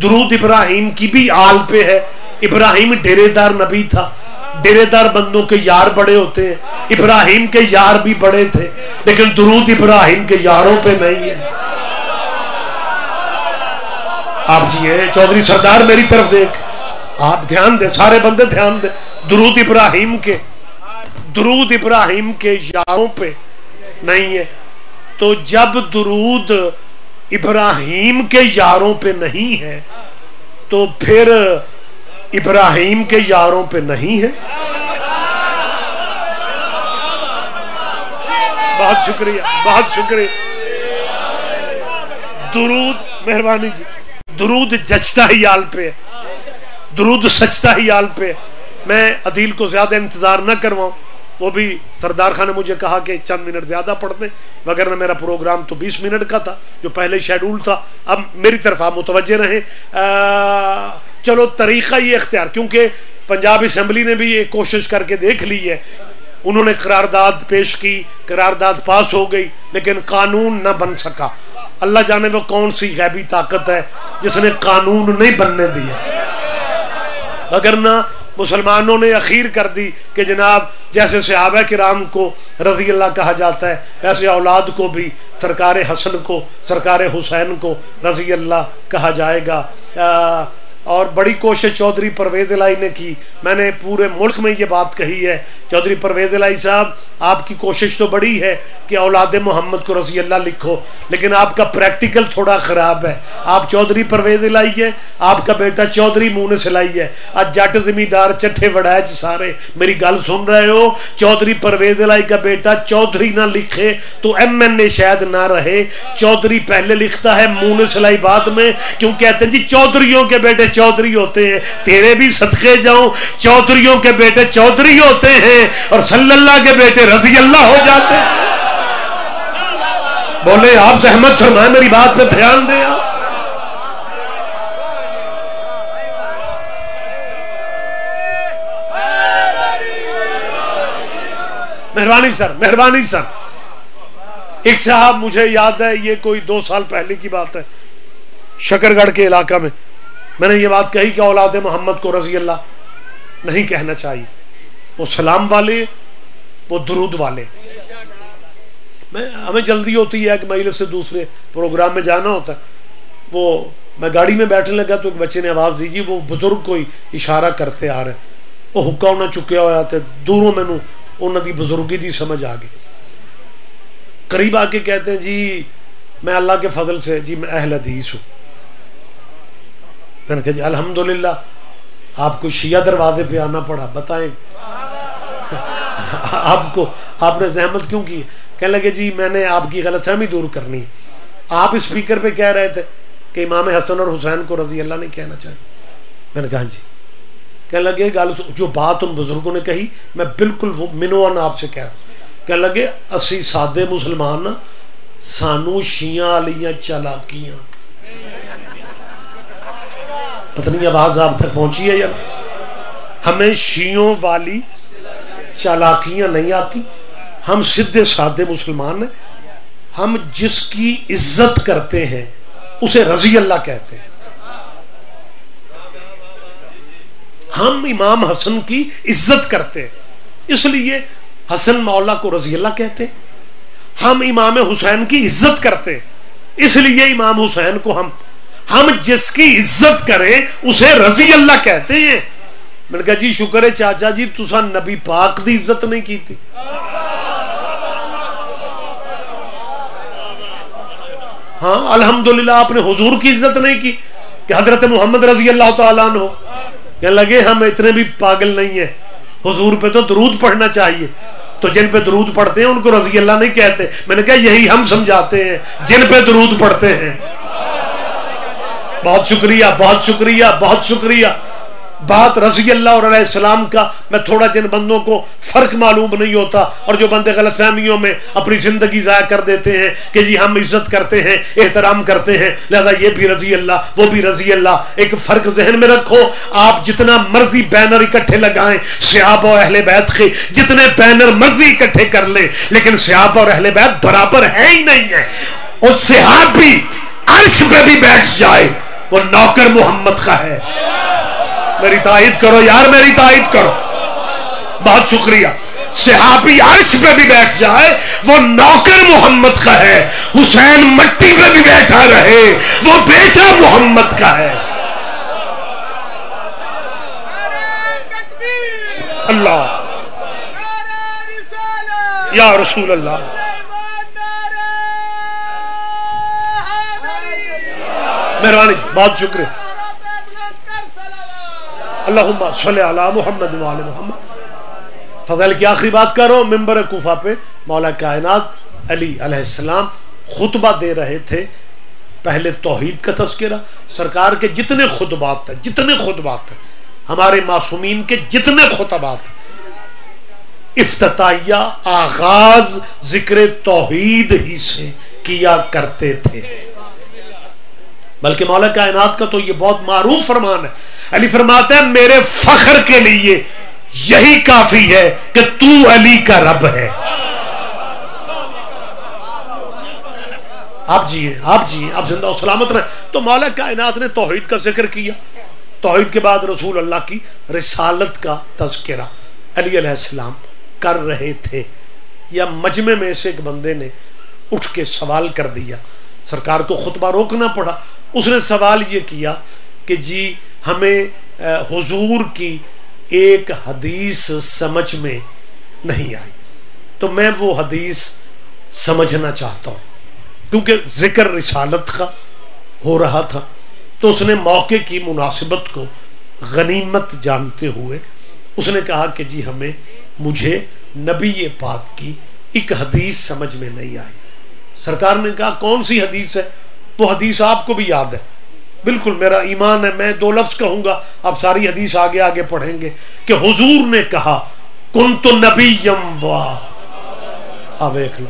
درود ابراہیم کی بھی آل پہ ہے. ابراہیم ڈیرے دار نبی تھا, ڈیرے دار بندوں کے یار بڑے ہوتے ہیں. ابراہیم کے یار بھی بڑے تھے, لیکن درود ابراہیم کے یاروں پہ نہیں ہے. آپ جی ہیں چودھری سردار, میری طرف دیکھ, آپ دھیان دیں, سارے بندے دھیان دیں. درود ابراہیم کے یاروں پہ نہیں ہے. تو جب درود ابراہیم کے یاروں پہ نہیں ہے تو پھر ابراہیم کے یاروں پہ نہیں ہے. بہت شکریہ, بہت شکریہ. درود, مہربانی جی, درود جچتا ہی آل پہ ہے, درود سچتا ہی آل پہ ہے. میں عدیل کو زیادہ انتظار نہ کرواؤں, وہ بھی سردار خان نے مجھے کہا کہ چند منٹ زیادہ پڑھ دیں, وگرنہ میرا پروگرام تو 20 منٹ کا تھا جو پہلے شیڈول تھا. اب میری طرف آپ متوجہ رہیں. چلو طریقہ یہ اختیار, کیونکہ پنجاب اسمبلی نے بھی یہ کوشش کر کے دیکھ لی ہے. انہوں نے قرارداد پیش کی, قرارداد پاس ہو گئی, لیکن قانون نہ بن سکا. اللہ جانے وہ کون سی غیبی طاقت ہے جس نے قانون نہیں بننے دیا, وگرنہ مسلمانوں نے اخیر کر دی کہ جناب جیسے صحابہ کرام کو رضی اللہ کہا جاتا ہے, ویسے اولاد کو بھی سرکار حسن کو, سرکار حسین کو رضی اللہ کہا جائے گا. اور بڑی کوشش چودھری پرویز الہی نے کی. میں نے پورے ملک میں یہ بات کہی ہے, چودھری پرویز الہی صاحب آپ کی کوشش تو بڑی ہے کہ اولاد محمد کو رضی اللہ لکھو, لیکن آپ کا پریکٹیکل تھوڑا خراب ہے. آپ چودھری پرویز الہی ہے, آپ کا بیٹا چودھری مونس الہی ہے. آج جٹ زمیندار چٹھے وڑائچ سارے میری گل سن رہے ہو. چودھری پرویز الہی کا بیٹا چودھری نہ لکھے تو MNA شاید نہ رہے. چودھری پہلے لکھتا ہے, مونس الہی بعد میں, کیوں کہتے ہیں جی چودھریوں کے بیٹے چودھری ہوتے ہیں. تیرے بھی صدقے جاؤں, چودھریوں کے بیٹے چودھری ہوتے ہیں اور صلی اللہ کے بیٹے رضی اللہ ہو جاتے ہیں. بولے آپ زحمت فرمائیں, میری بات پہ دھیان دیں. آپ مہربانی سر, مہربانی سر. ایک صاحب مجھے یاد ہے, یہ کوئی 2 سال پہلے کی بات ہے, شکر گڑھ کے علاقہ میں نے یہ بات کہی کہ اولاد محمد کو رضی اللہ نہیں کہنا چاہیے. وہ سلام والے, وہ درود والے. ہمیں جلدی ہوتی ہے کہ مجلس سے دوسرے پروگرام میں جانا ہوتا ہے. وہ میں گاڑی میں بیٹھنے لگا تو ایک بچے نے آواز دی, جی وہ بزرگ کوئی اشارہ کرتے آ رہے, وہ حکا انہیں چکیا ہوا تھے. دوروں میں انہوں دی بزرگی دی سمجھ آ گئی. قریب آ کے کہتے ہیں جی میں اللہ کے فضل سے جی میں اہل حدیث ہوں. میں نے کہا جی الحمدللہ, آپ کو شیعہ دروازے پہ آنا پڑا, بتائیں آپ نے زحمت کیوں کی؟ کہنے لگے جی میں نے آپ کی غلط فہمی دور کرنی ہے. آپ اسپیکر پہ کہہ رہے تھے کہ امام حسن اور حسین کو رضی اللہ نہیں کہنا چاہیے. میں نے کہا جی. کہنے لگے جو بات ان بزرگوں نے کہی میں بالکل منوان آپ سے کہہ رہا ہوں. کہنے لگے اسی سادے مسلمان سانو شیعہ والیاں چالاکیاں, پتہ نہیں آواز آپ تک پہنچی ہے یا ہمیں شیعوں والی چالاکیاں نہیں آتی. ہم سیدھے سادے مسلمان ہیں. ہم جس کی عزت کرتے ہیں اسے رضی اللہ کہتے ہیں. ہم امام حسن کی عزت کرتے ہیں اس لیے حسن مولا کو رضی اللہ کہتے ہیں. ہم امام حسین کی عزت کرتے ہیں اس لیے امام حسین کو ہم جس کی عزت کریں اسے رضی اللہ کہتے ہیں. میں نے کہا جی شکر ہے چاچا جی تساں نبی پاک دی عزت نہیں کی تھی. ہاں الحمدللہ آپ نے حضور کی عزت نہیں کی. کہ حضرت محمد رضی اللہ تعالیٰ عنہ کہنے لگے ہم اتنے بھی پاگل نہیں ہیں، حضور پہ تو درود پڑھنا چاہیے، تو جن پہ درود پڑھتے ہیں ان کو رضی اللہ نہیں کہتے۔ میں نے کہا یہی ہم سمجھاتے ہیں جن پہ درود پڑھتے ہیں۔ بہت شکریہ، بہت شکریہ، بہت شکریہ۔ بات رضی اللہ اور علیہ السلام کا، میں تھوڑا جن بندوں کو فرق معلوم نہیں ہوتا اور جو بندے غلط فہمیوں میں اپنی زندگی ضائع کر دیتے ہیں کہ جی ہم عزت کرتے ہیں، احترام کرتے ہیں، لہذا یہ بھی رضی اللہ وہ بھی رضی اللہ، ایک فرق ذہن میں رکھو۔ آپ جتنا مرضی بینر اکٹھے لگائیں صحابہ اور اہل بیت کے، جتنے بینر مرضی اکٹھے کر لیں، لیکن صحابہ اور اہل بیت برابر ہے ہی نہیں ہے۔ اور صحابی عرش پہ بھی بیٹھ جائے وہ نوکر محمد کا ہے۔ میری تائید کرو یار، میری تائید کرو، بہت شکریہ۔ صحابی عرش پہ بھی بیٹھ جائے وہ نوکر محمد کا ہے، حسین مٹی پہ بھی بیٹھا رہے وہ بیٹا محمد کا ہے۔ اللہ یا رسول اللہ، مہربانی، بہت شکریہ۔ اللہم صلی علی محمد وعلی محمد۔ فضل کی آخری بات کر رہا ہوں، ممبر کوفہ پہ مولا کائنات علی علیہ السلام خطبہ دے رہے تھے، پہلے توحید کا تذکرہ، سرکار کے جتنے خطبات ہیں ہمارے معصومین کے جتنے خطبات ہیں، افتتاحیہ آغاز ذکر توحید ہی سے کیا کرتے تھے۔ بلکہ مولا کائنات کا تو یہ بہت معروف فرمان ہے، علی فرماتا ہے میرے فخر کے لیے یہی کافی ہے کہ تو علی کا رب ہے۔ آپ جی ہیں، آپ جی ہیں، آپ زندہ و سلامت رہیں۔ تو مولا کائنات نے توحید کا ذکر کیا، توحید کے بعد رسول اللہ کی رسالت کا تذکرہ علی علیہ السلام کر رہے تھے، یا مجمع میں سے ایک بندے نے اٹھ کے سوال کر دیا، سرکار کو خطبہ روکنا پڑا۔ اس نے سوال یہ کیا کہ جی ہمیں حضور کی ایک حدیث سمجھ میں نہیں آئی، تو میں وہ حدیث سمجھنا چاہتا ہوں، کیونکہ ذکر رسالت کا ہو رہا تھا۔ تو اس نے موقع کی مناسبت کو غنیمت جانتے ہوئے اس نے کہا کہ جی مجھے نبی پاک کی ایک حدیث سمجھ میں نہیں آئی۔ سرکار نے کہا کون سی حدیث ہے؟ وہ حدیث آپ کو بھی یاد ہے؟ بالکل، میرا ایمان ہے، میں 2 لفظ کہوں گا، آپ ساری حدیث آگے آگے پڑھیں گے کہ حضور نے کہا کنت نبیم وا، ویکھ لو،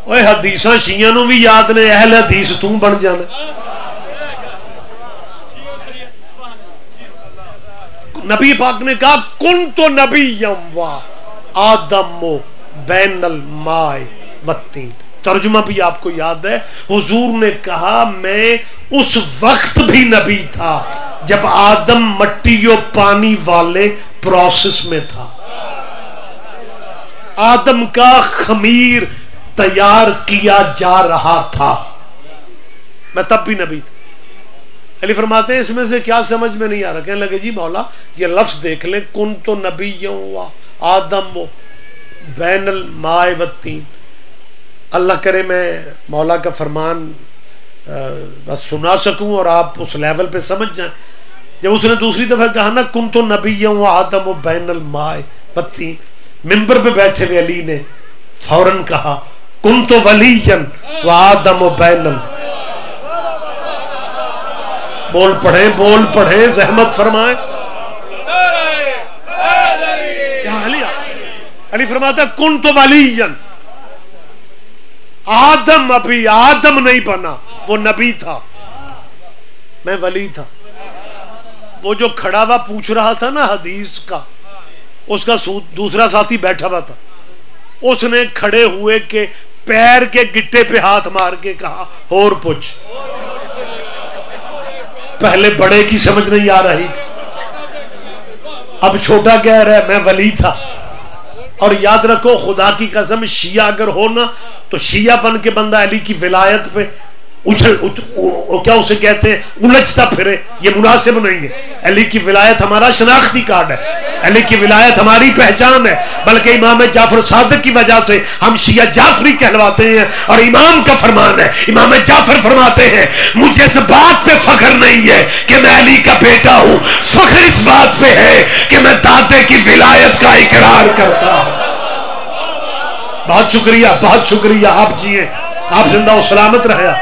اوے حدیثاں شیعہ نو بھی یاد نے، اہل حدیث تو بن جانا۔ نبی پاک نے کہا کنت نبیم وا آدم بین الماء والطین۔ ترجمہ بھی آپ کو یاد ہے، حضور نے کہا میں اس وقت بھی نبی تھا جب آدم مٹی و پانی والے پروسیس میں تھا، آدم کا خمیر تیار کیا جا رہا تھا، میں تب بھی نبی تھا۔ علی فرماتے ہیں اس میں سے کیا سمجھ میں نہیں آ رہا؟ کہنے لگے جی مولا یہ لفظ دیکھ لیں، کنت نبی و آدم بین الماء والطین۔ اللہ کرے میں مولا کا فرمان بس سنا سکوں اور آپ اس لیول پہ سمجھ جائیں۔ جب اس نے دوسری دفعہ کہا نا کنت نبی و آدم بین الماء والطین، ممبر پہ بیٹھے ہوئے علی نے فوراً کہا کنت ولیا و آدم بین بول پڑھیں زحمت فرمائیں۔ علی فرماتا کنت ولیا، آدم ابھی آدم نہیں بنا، وہ نبی تھا، میں ولی تھا۔ وہ جو کھڑا ہوا پوچھ رہا تھا نا حدیث کا، اس کا دوسرا ساتھی بیٹھا ہوا تھا، اس نے کھڑے ہوئے کے پیر کے گٹے پہ ہاتھ مار کے کہا اور پوچھ۔ پہلے بڑے کی سمجھ نہیں آ رہی تھی، اب چھوٹا کہہ رہا ہے میں ولی تھا۔ اور یاد رکھو خدا کی قسم شیعہ اگر ہونا تو شیعہ بن کے بندہ علی کی ولایت پہ کیا اسے کہتے ہیں الجھتا پھرے، یہ مناسب نہیں ہے۔ علی کی ولایت ہمارا شناختی کارڈ ہے، علی کی ولایت ہماری پہچان ہے، بلکہ امام جعفر صادق کی وجہ سے ہم شیعہ جعفری کہلواتے ہیں. اور امام کا فرمان ہے، امام جعفر فرماتے ہیں مجھے اس بات پہ فخر نہیں ہے کہ میں علی کا بیٹا ہوں، فخر اس بات پہ ہے کہ میں دادے کی ولایت کا اقرار کرتا ہوں. بہت شکریہ، بہت شکریہ. آپ جیئے، آپ زندہ و سلامت رہے.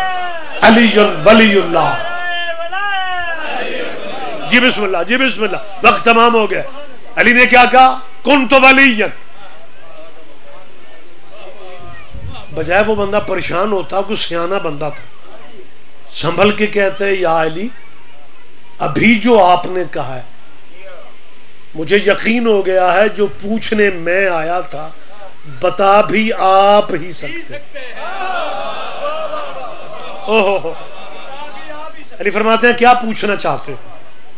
علی ولی اللہ. جی بسم اللہ، جی بسم اللہ. وقت تمام ہو گیا. علی نے کیا کہا؟ کن تو ولی. بجائے وہ بندہ پریشان ہوتا، کوئی سیانہ بندہ تھا، سنبھل کے کہتے ہیں یا علی ابھی جو آپ نے کہا ہے مجھے یقین ہو گیا ہے، جو پوچھنے میں آیا تھا بتا بھی آپ ہی سکتے. علی فرماتے ہیں کیا پوچھنا چاہتے ہو؟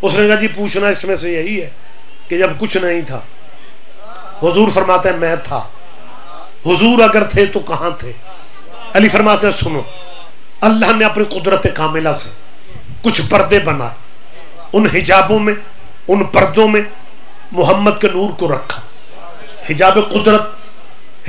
اس نے کہا جی پوچھنا اس میں سے یہی ہے کہ جب کچھ نہیں تھا، حضور فرماتے ہیں میں تھا، حضور اگر تھے تو کہاں تھے؟ علی فرماتے ہیں سنو، اللہ نے اپنی قدرت کاملہ سے کچھ پردے بنا، ان حجابوں میں، ان پردوں میں محمد کے نور کو رکھا. حجاب قدرت،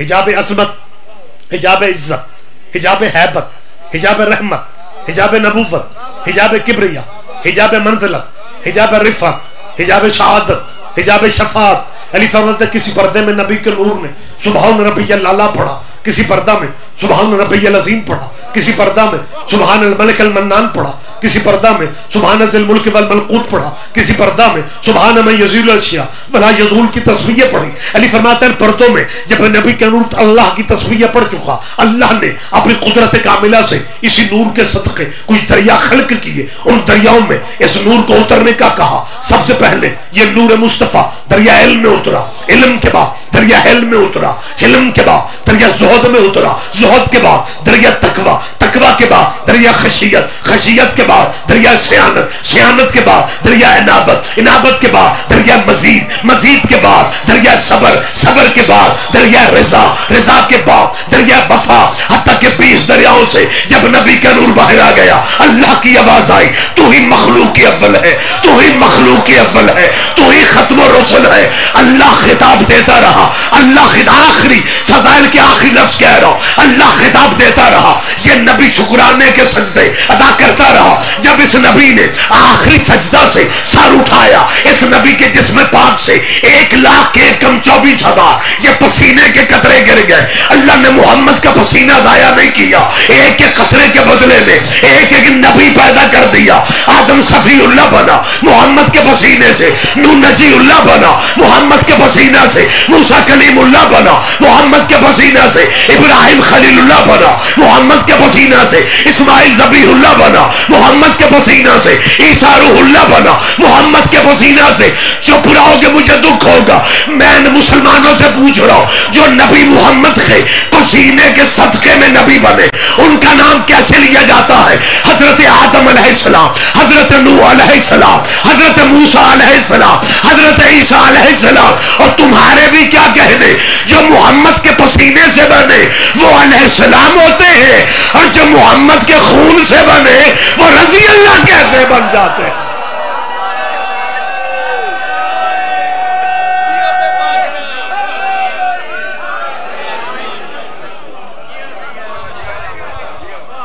حجاب عظمت، حجاب عزت، حجاب ہیبت، حجاب رحمت، حجاب نبوت، حجاب کبریا، حجاب منزلت، حجاب رفعت، حجاب شہادت، حجاب شفاعت. علی فرماتے ہیں کسی پردے میں نبی کے نور نے سبحان ربی الاعلیٰ پڑھا، کسی پردہ میں سبحان ربی العظیم پڑھا، کسی پردہ میں سبحان الملک المنان پڑھا، کسی پردہ میں سبحان ذی الملک والملکوت پڑھا، کسی پردہ میں سبحان من یزول الاشیاء ولا یزول کی تسبیح پڑھی. علی فرماتے ہیں پردوں میں جب نبی کے نور اللہ کی تسبیح پڑھ چکا، اللہ نے اپنی قدرت کاملہ سے اسی نور کے صدقے کچھ دریا خلق کیے. ان دریاؤں میں اس نور کو اترنے کا کہا. سب سے پہلے یہ نور مصطفیٰ دریا علم میں اترا، علم کے بعد دریا حلم میں اترا، حلم کے بعد دریا زہد میں اترا، زہد کے بعد دریا تقوی، تقوی کے بعد دریا خشیت، خشیت کے بعد دریا سیانت، سیانت کے بعد دریا انابت، انابت کے بعد دریا مزید، مزید کے بعد دریا صبر، صبر کے بعد دریا رضا، رضا کے بعد دریا وفا. حتیٰ کہ 20 دریاؤں سے جب نبی کا نور باہر آ گیا، اللہ کی آواز آئی تو ہی مخلوق کی اول ہے، تو ہی مخلوق کی اول ہے، تو ہی ختم الرسل ہے. اللہ خطاب دیتا رہا، اللہ آخری فضائل کے آخری لفظ کہہ رہا ہوں، اللہ خطاب دیتا رہا. یہ نبی شکرانے کے سجدے ادا کرتا رہا. جب اس نبی نے آخری سجدہ سے سر اٹھایا، اس نبی کے جسم پاک سے 1,01,24,000 یہ پسینے کے قطرے گر گئے. اللہ نے محمد کا پسینہ ضائع نہیں کیا، ایک ایک قطرے کے بدلے میں ایک ایک نبی پیدا کر دیا. آدم صفی اللہ بنا محمد کے پسینے سے، نوح نجی اللہ بنا محمد کے پسینہ سے، موسیٰ کلیم اللہ بنا محمد کے پسینہ سے، ابراہیم خلیل اللہ بنا محمد کے پسینہ سے، اسماعیل ذبیح اللہ بنا محمد کے پسینہ سے، عیسیٰ روح اللہ بنا محمد کے پسینہ سے. چپ رہو کہ مجھے دکھ ہوگا. میں مسلمانوں سے پوچھ رہا ہوں جو نبی محمد کے پسینے کے صدقے میں نبی بنے ان کا نام کیسے لیا جاتا ہے؟ حضرت آدم علیہ السلام، حضرت نوح علیہ السلام، حضرت موسیٰ علیہ السلام، حضرت عیسیٰ علیہ السلام. اور تمہارے بھی کیا کہنے، جو محمد کے پسینے سے بنے وہ علیہ السلام ہوتے ہیں، اور جو محمد کے خون سے بنے وہ رضی اللہ کیسے بن جاتے ہیں؟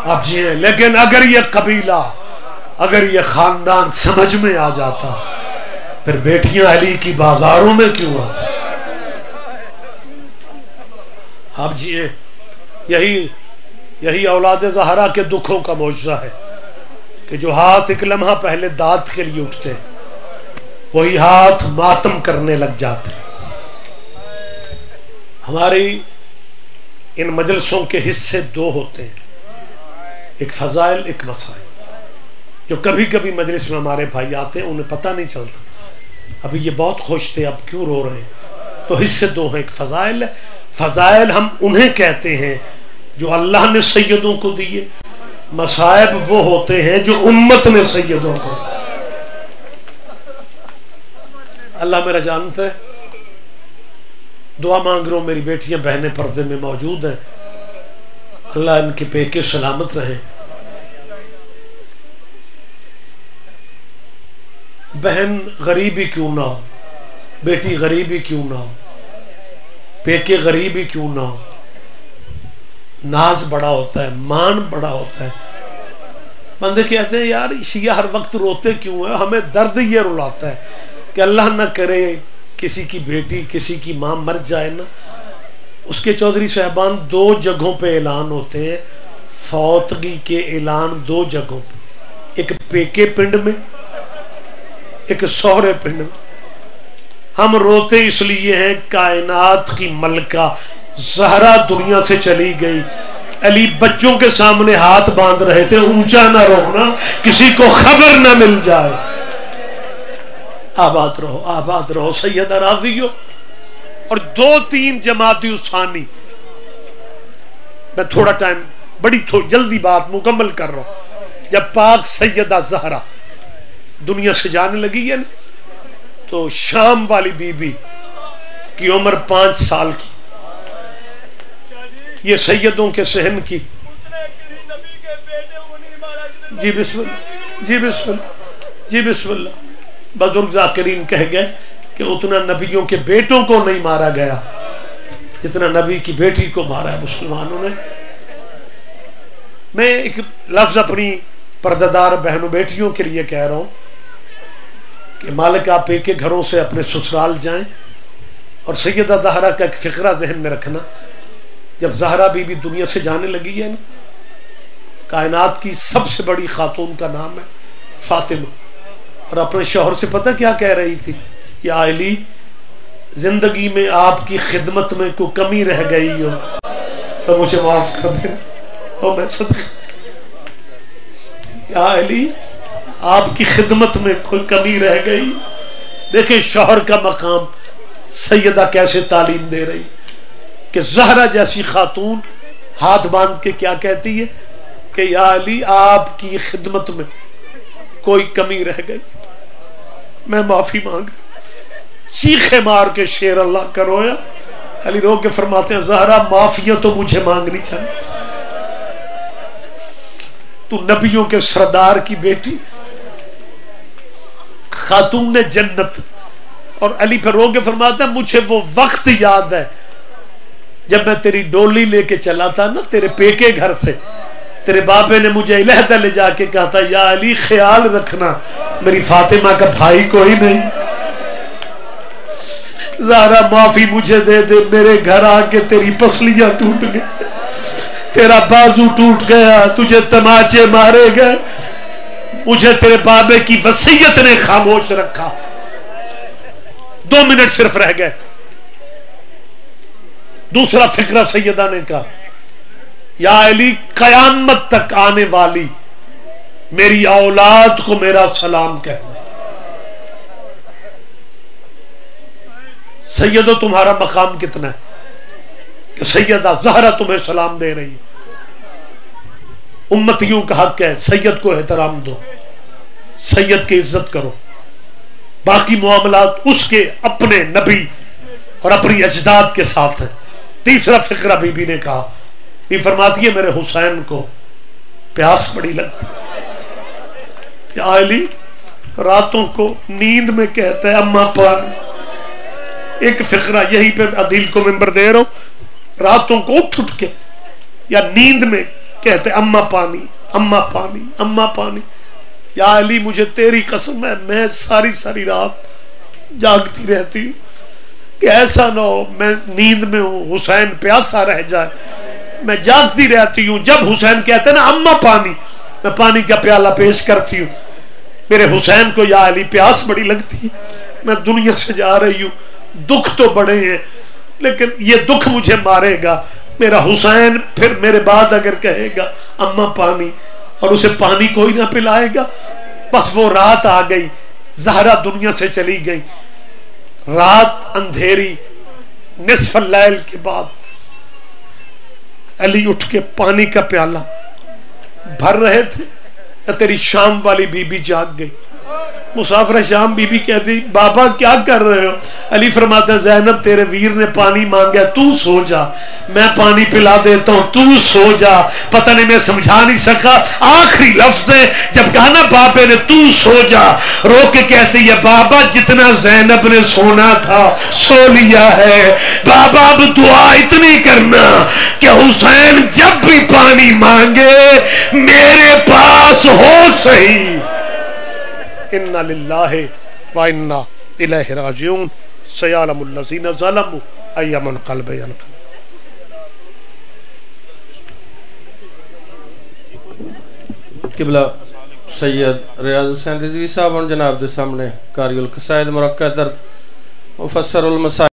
اب جی لیکن اگر یہ قبیلہ، اگر یہ خاندان سمجھ میں آ جاتا پھر بیٹیاں علی کی بازاروں میں کیوں آتی؟ اب جی یہی اولاد زہرا کے دکھوں کا معجزہ ہے کہ جو ہاتھ ایک لمحہ پہلے داد کے لیے اٹھتے وہی ہاتھ ماتم کرنے لگ جاتے. ہماری ان مجلسوں کے حصے دو ہوتے ہیں، ایک فضائل، ایک مسائل. جو کبھی کبھی مجلس میں ہمارے بھائی آتے ہیں انہیں پتہ نہیں چلتا ابھی یہ بہت خوش تھے اب کیوں رو رہے ہیں. تو حصے دو ہیں، ایک فضائل ہے. فضائل ہم انہیں کہتے ہیں جو اللہ نے سیدوں کو دیے، مصائب وہ ہوتے ہیں جو امت نے سیدوں کو. اللہ میرا جانتا ہے، دعا مانگ رہا ہوں میری بیٹیاں بہنیں پردے میں موجود ہیں، اللہ ان کے پیکے سلامت رہیں. بہن غریب ہی کیوں نہ ہو بیٹی غریب ہی کیوں نہ ہو، پیکے غریب ہی کیوں نہ ہو، ناز بڑا ہوتا ہے، مان بڑا ہوتا ہے. بندے کہتے ہیں یار شیعہ ہر وقت روتے کیوں ہیں؟ ہمیں درد یہ رلاتا ہے کہ اللہ نہ کرے کسی کی بیٹی کسی کی ماں مر جائے نا. اس کے چودھری صاحبان 2 جگہوں پہ اعلان ہوتے ہیں، فوتگی کے اعلان 2 جگہوں پہ، ایک پیکے پنڈ میں، ایک سہرے پنڈ میں. ہم روتے اس لیے ہیں کائنات کی ملکہ زہرا دنیا سے چلی گئی، علی بچوں کے سامنے ہاتھ باندھ رہے تھے، اونچا نہ رونا کسی کو خبر نہ مل جائے. آباد رہو آباد رہو سیدہ راضیو. اور 2-3 جماعتی ثانی، میں تھوڑا ٹائم بڑی جلدی بات مکمل کر رہا ہوں. جب پاک سیدہ زہرا دنیا سے جانے لگی ہے نا، تو شام والی بی بی کی عمر 5 سال کی، یہ سیدوں کے صحن کی. جی بسم اللہ، جی بسم اللہ، جی بسم اللہ. بزرگ ذاکرین کہہ گئے کہ اتنا نبیوں کے بیٹوں کو نہیں مارا گیا جتنا نبی کی بیٹی کو مارا ہے مسلمانوں نے. میں ایک لفظ اپنی پردہ بہنوں بیٹیوں کے لیے کہہ رہا ہوں کہ مالک آپ ایک ایک گھروں سے اپنے سسرال جائیں، اور سیدہ زہرا کا ایک فقرہ ذہن میں رکھنا. جب زہرا بی بی دنیا سے جانے لگی ہے نا، کائنات کی سب سے بڑی خاتون کا نام ہے فاطمہ، اور اپنے شوہر سے پتہ کیا کہہ رہی تھی؟ یا علی زندگی میں آپ کی خدمت میں کوئی کمی رہ گئی ہو تو مجھے معاف کر دینا، اور میں صدقہ. یا علی آپ کی خدمت میں کوئی کمی رہ گئی. دیکھیں شوہر کا مقام سیدہ کیسے تعلیم دے رہی کہ زہرا جیسی خاتون ہاتھ باندھ کے کیا کہتی ہے کہ یا علی آپ کی خدمت میں کوئی کمی رہ گئی، میں معافی مانگ رہا. چیخے مار کے شیر اللہ کا رویا. علی رو کے فرماتے ہیں زہرا معافیاں تو مجھے مانگنی چاہیے، تو نبیوں کے سردار کی بیٹی، خاتون جنت. اور علی پہ رو کے فرماتا ہے مجھے وہ وقت یاد ہے جب میں تیری ڈولی لے کے چلا تھا نا تیرے پیکے گھر سے، تیرے باپے نے مجھے علیحدہ لے جا کے کہا تھا یا علی خیال رکھنا میری فاطمہ کا بھائی کوئی نہیں. زہرا معافی مجھے دے دے، میرے گھر آ کے تیری پسلیاں ٹوٹ گئی، تیرا بازو ٹوٹ گیا، تجھے تماچے مارے گئے، مجھے تیرے بابے کی وصیت نے خاموش رکھا. 2 منٹ صرف رہ گئے. دوسرا فقرہ سیدہ نے کہا یا علی قیامت تک آنے والی میری اولاد کو میرا سلام کہنا. سیدو تمہارا مقام کتنا ہے کہ سیدہ زہرا تمہیں سلام دے رہی. امتیوں کا حق ہے سید کو احترام دو، سید کی عزت کرو، باقی معاملات اس کے اپنے نبی اور اپنی اجداد کے ساتھ ہیں. تیسرا فقرہ بی بی نے کہا، بی فرماتی ہے میرے حسین کو پیاس بڑی لگتی یا علی راتوں کو نیند میں کہتا ہے اماں پانی. ایک فقرہ یہی پہ عدیل کو ممبر دے رہا ہوں، راتوں کو اٹھ کے یا نیند میں کہتے اماں پانی اماں پانی اماں پانی. یا علی مجھے تیری قسم ہے میں ساری رات جاگتی رہتی ہوں کہ ایسا نہ ہو میں نیند میں ہوں حسین پیاسا رہ جائے. میں جاگتی رہتی ہوں، جب حسین کہتے ہیں نا اماں پانی، میں پانی کا پیالہ پیش کرتی ہوں. میرے حسین کو یا علی پیاس بڑی لگتی ہے، میں دنیا سے جا رہی ہوں، دکھ تو بڑے ہیں لیکن یہ دکھ مجھے مارے گا. میرا حسین پھر میرے بعد اگر کہے گا اماں پانی اور اسے پانی کوئی نہ پلائے گا. بس وہ رات آ گئی، زہرا دنیا سے چلی گئی. رات اندھیری، نصف اللیل کے بعد علی اٹھ کے پانی کا پیالہ بھر رہے تھے، تیری شام والی بی بی جاگ گئی. مسافر شام بی بی کہتی بابا کیا کر رہے ہو؟ علی فرماتا ہے زینب تیرے ویر نے پانی مانگا تو سو جا، میں پانی پلا دیتا ہوں تو سو جا۔ پتہ نہیں میں سمجھا نہیں سکا، آخری لفظ ہے جب کہا نا بابے نے تو سو جا، رو کے کہتی ہے بابا جتنا زینب نے سونا تھا سو لیا ہے، بابا اب دعا اتنی کرنا کہ حسین جب بھی پانی مانگے میرے پاس ہو صحیح۔ اِنَّا لِلَّهِ وَإِنَّا إِلَيْهِ رَاجِعُونَ سَيَعْلَمُ الَّذِينَ ظَلَمُوا أَيَّ مُنْقَلَبٍ ينقلب۔ قبلہ سید ریاض حسین رضوی صاحب اور جناب دے سامنے قاری القصائد مرقع درد مفسر المسائل